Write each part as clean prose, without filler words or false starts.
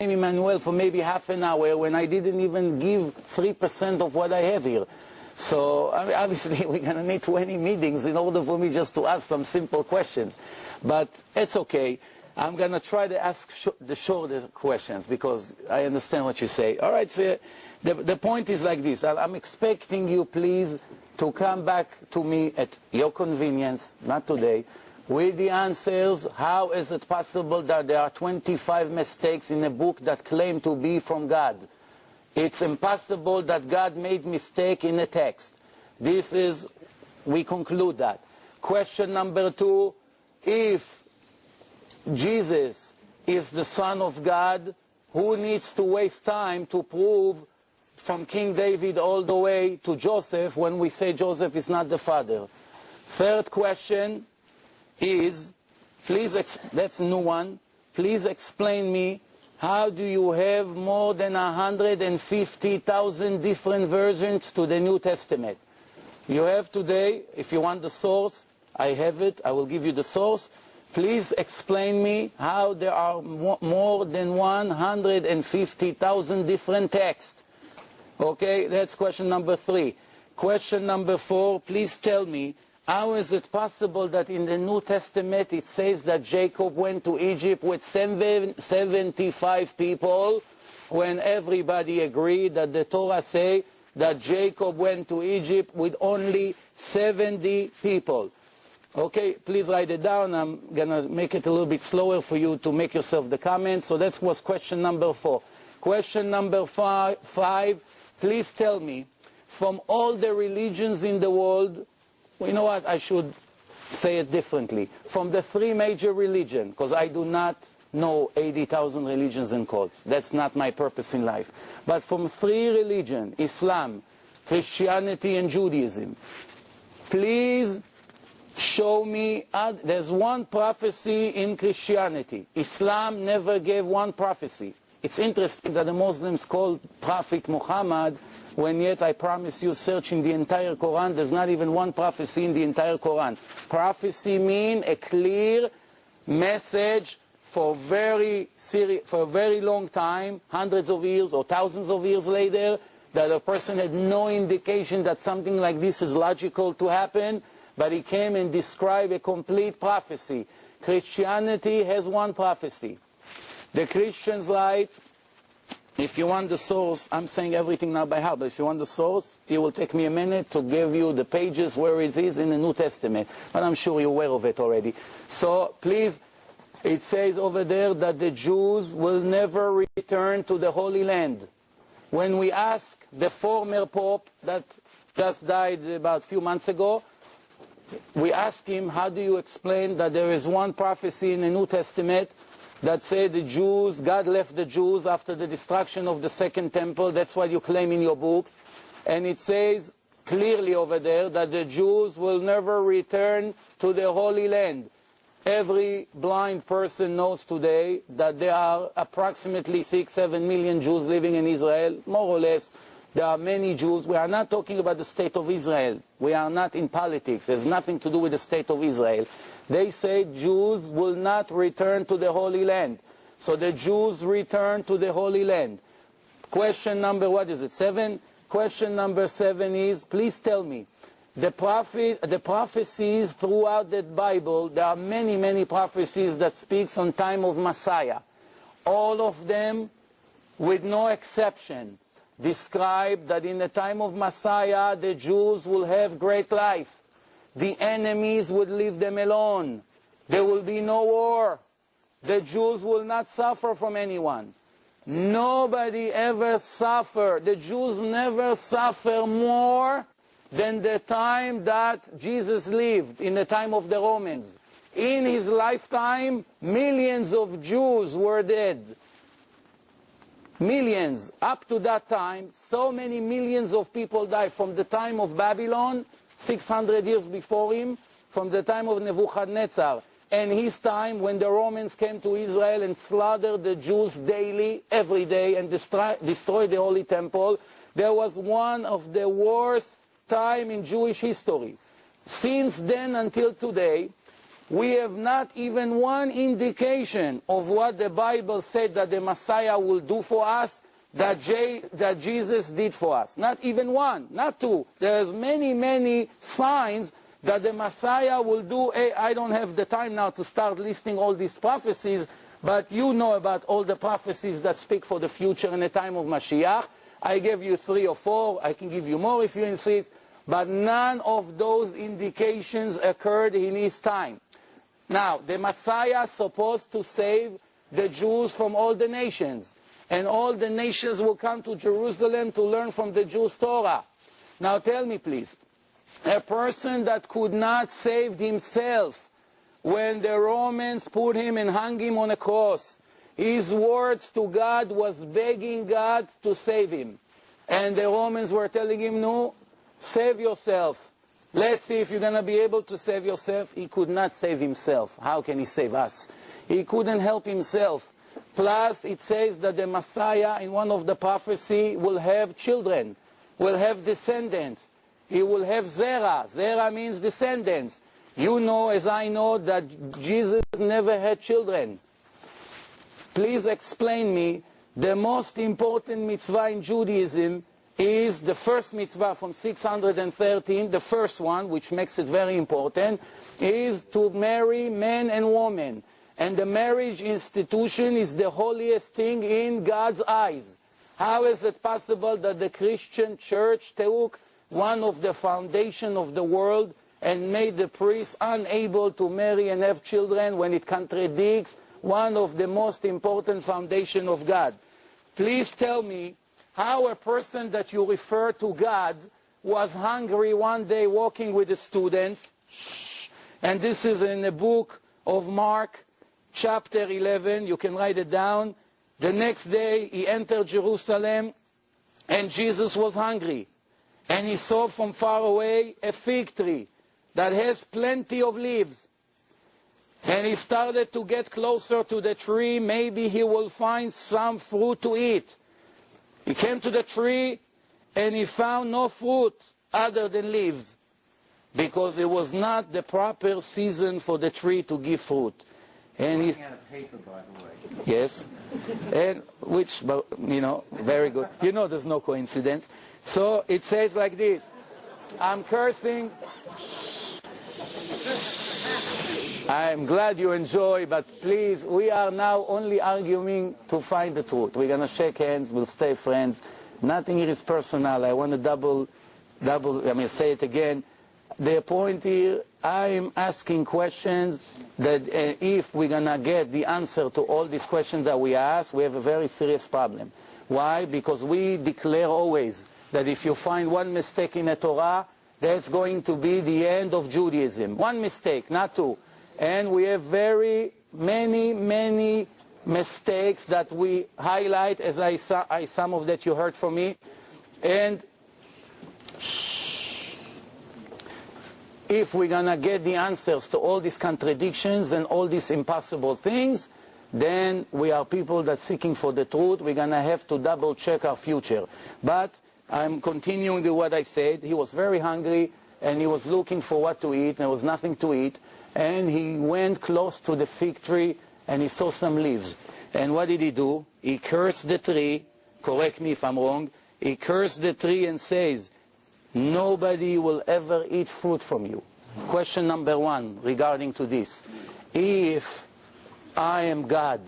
Emmanuel for maybe half an hour when I didn't even give 3% of what I have here. So I mean, obviously we're going to need 20 meetings in order for me just to ask some simple questions. But it's okay. I'm going to try to ask the shorter questions because I understand what you say. All right, so the point is like this. I'm expecting you, please, to come back to me at your convenience, not today, with the answers. How is it possible that there are 25 mistakes in a book that claim to be from God? It's impossible that God made mistake in a text. This is, we conclude that. Question number 2, if Jesus is the Son of God, who needs to waste time to prove from King David all the way to Joseph when we say Joseph is not the father? Third question is, please, that's a new one, please explain me, how do you have more than 150,000 different versions to the New Testament? You have today, if you want the source, I have it, I will give you the source. Please explain me how there are more than 150,000 different texts. Okay, that's question number 3. Question number 4, please tell me, how is it possible that in the New Testament it says that Jacob went to Egypt with 75 people when everybody agreed that the Torah say that Jacob went to Egypt with only 70 people? Okay, please write it down. I'm going to make it a little bit slower for you to make yourself the comments. So that was question number 4. Question number 5, please tell me, from all the religions in the world, well, you know what, I should say it differently. From the 3 major religions, because I do not know 80,000 religions and cults. That's not my purpose in life. But from 3 religions, Islam, Christianity, and Judaism, please show me, there's one prophecy in Christianity. Islam never gave one prophecy. It's interesting that the Muslims call Prophet Muhammad, when yet I promise you, searching the entire Quran, there's not even one prophecy in the entire Quran. Prophecy means a clear message for a very long time, hundreds of years or thousands of years later, that a person had no indication that something like this is logical to happen, but he came and described a complete prophecy. Christianity has one prophecy. The Christians write, if you want the source, I'm saying everything now by heart, but if you want the source, it will take me a minute to give you the pages where it is in the New Testament. But I'm sure you're aware of it already. So please, it says over there that the Jews will never return to the Holy Land. When we ask the former Pope that just died about a few months ago, we asked him, how do you explain that there is one prophecy in the New Testament that say the Jews, God left the Jews after the destruction of the Second Temple, that's what you claim in your books, and it says clearly over there that the Jews will never return to the Holy Land. Every blind person knows today that there are approximately 6-7 million Jews living in Israel, more or less. There are many Jews. We are not talking about the state of Israel. We are not in politics. It has nothing to do with the state of Israel. They say Jews will not return to the Holy Land. So the Jews return to the Holy Land. Question number, 7? Question number 7 is, please tell me, the prophecies throughout the Bible, there are many, many prophecies that speaks on time of Messiah. All of them, with no exception, describe that in the time of Messiah, the Jews will have great life. The enemies would leave them alone. There will be no war. The Jews will not suffer from anyone. Nobody ever suffered. The Jews never suffer more than the time that Jesus lived, in the time of the Romans. In his lifetime, millions of Jews were dead. Millions. Up to that time, so many millions of people died. From the time of Babylon, 600 years before him, from the time of Nebuchadnezzar, and his time when the Romans came to Israel and slaughtered the Jews daily, every day, and destroyed the Holy Temple, there was one of the worst time in Jewish history. Since then until today, we have not even one indication of what the Bible said that the Messiah will do for us, that Jesus did for us. Not even one, not two. There's many, many signs that the Messiah will do. I don't have the time now to start listing all these prophecies, but you know about all the prophecies that speak for the future in the time of Mashiach. I gave you 3 or 4. I can give you more if you insist. But none of those indications occurred in his time. Now, the Messiah is supposed to save the Jews from all the nations. And all the nations will come to Jerusalem to learn from the Jews' Torah. Now tell me please, a person that could not save himself when the Romans put him and hung him on a cross, his words to God was begging God to save him. And the Romans were telling him, no, save yourself. Let's see if you're going to be able to save yourself. He could not save himself. How can he save us? He couldn't help himself. Plus, it says that the Messiah, in one of the prophecy, will have children, will have descendants. He will have Zerah. Zerah means descendants. You know, as I know, that Jesus never had children. Please explain me, the most important mitzvah in Judaism is the first mitzvah from 613, the first one, which makes it very important, is to marry men and women. And the marriage institution is the holiest thing in God's eyes. How is it possible that the Christian church took one of the foundation of the world and made the priests unable to marry and have children when it contradicts one of the most important foundation of God? Please tell me how a person that you refer to God was hungry one day walking with the students. And this is in the book of Mark, chapter 11, you can write it down. The next day he entered Jerusalem and Jesus was hungry. And he saw from far away a fig tree that has plenty of leaves. And he started to get closer to the tree. Maybe he will find some fruit to eat. He came to the tree and he found no fruit other than leaves, because it was not the proper season for the tree to give fruit. And he, out of paper, by the way. yes, and which, you know, very good. You know, there's no coincidence. So it says like this. I'm cursing. I'm glad you enjoy, but please, we are now only arguing to find the truth. We're going to shake hands, we'll stay friends. Nothing here is personal. I want to say it again. The point here, I'm asking questions that if we're going to get the answer to all these questions that we ask, we have a very serious problem. Why? Because we declare always that if you find one mistake in the Torah, that's going to be the end of Judaism. One mistake, not two. And we have very many mistakes that we highlight, as some of that you heard from me. And if we're going to get the answers to all these contradictions and all these impossible things, then we are people that seeking for the truth. We're going to have to double check our future. But I'm continuing with what I said. He was very hungry and he was looking for what to eat. There was nothing to eat. And he went close to the fig tree and he saw some leaves. And what did he do? He cursed the tree. Correct me if I'm wrong. He cursed the tree and says, nobody will ever eat fruit from you. Question number 1 regarding to this. If I am God,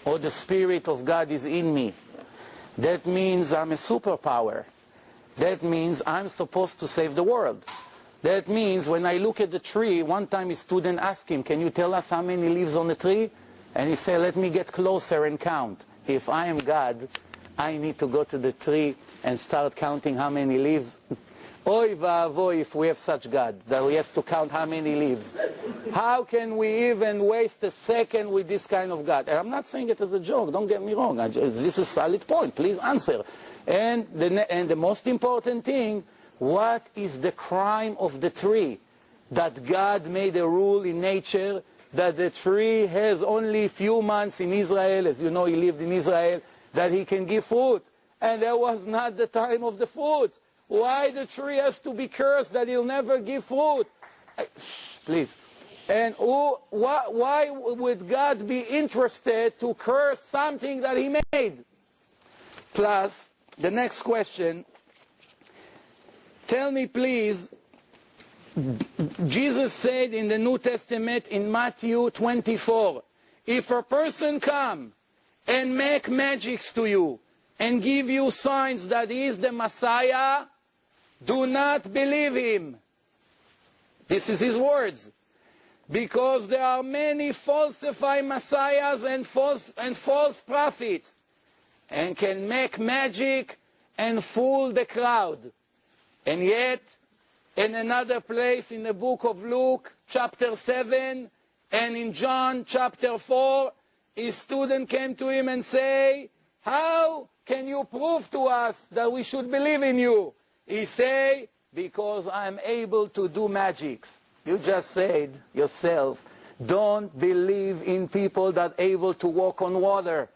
or the Spirit of God is in me, that means I'm a superpower. That means I'm supposed to save the world. That means when I look at the tree, one time a student asked him, can you tell us how many leaves on the tree? And he said, let me get closer and count. If I am God, I need to go to the tree and start counting how many leaves. Oy va'avoy if we have such God, that we have to count how many leaves. How can we even waste a second with this kind of God? And I'm not saying it as a joke, don't get me wrong. This is a solid point, please answer. And the most important thing, what is the crime of the tree? That God made a rule in nature that the tree has only a few months in Israel, as you know he lived in Israel, that he can give fruit. And that was not the time of the fruit. Why the tree has to be cursed that he'll never give fruit? Please. And why would God be interested to curse something that he made? Plus, the next question, tell me please, Jesus said in the New Testament in Matthew 24, if a person come and make magics to you and give you signs that he is the Messiah, do not believe him. This is his words. Because there are many falsified messiahs and false prophets, and can make magic and fool the crowd. And yet, in another place in the book of Luke, chapter 7, and in John, chapter 4, his student came to him and say, how can you prove to us that we should believe in you? He say, because I am able to do magics. You just said yourself, don't believe in people that are able to walk on water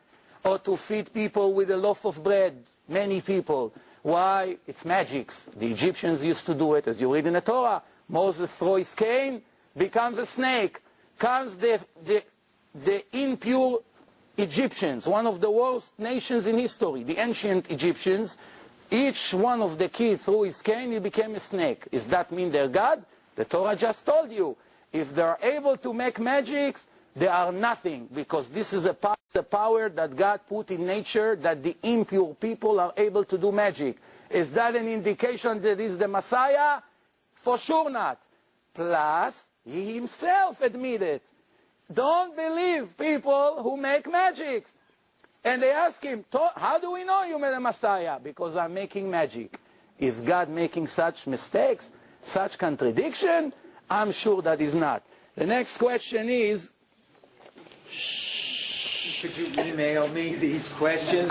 or to feed people with a loaf of bread, many people. Why? It's magics. The Egyptians used to do it, as you read in the Torah. Moses throws his cane, becomes a snake. Comes the impure Egyptians, one of the worst nations in history, the ancient Egyptians. Each one of the kids threw his cane, he became a snake. Does that mean they're God? The Torah just told you, if they are able to make magics, they are nothing, because this is the power that God put in nature, that the impure people are able to do magic. Is that an indication that he's the Messiah? For sure not. Plus, he himself admitted, don't believe people who make magics. And they ask him, how do we know you're the Messiah? Because I'm making magic. Is God making such mistakes? Such contradiction? I'm sure that is not. The next question is... Could you email me these questions?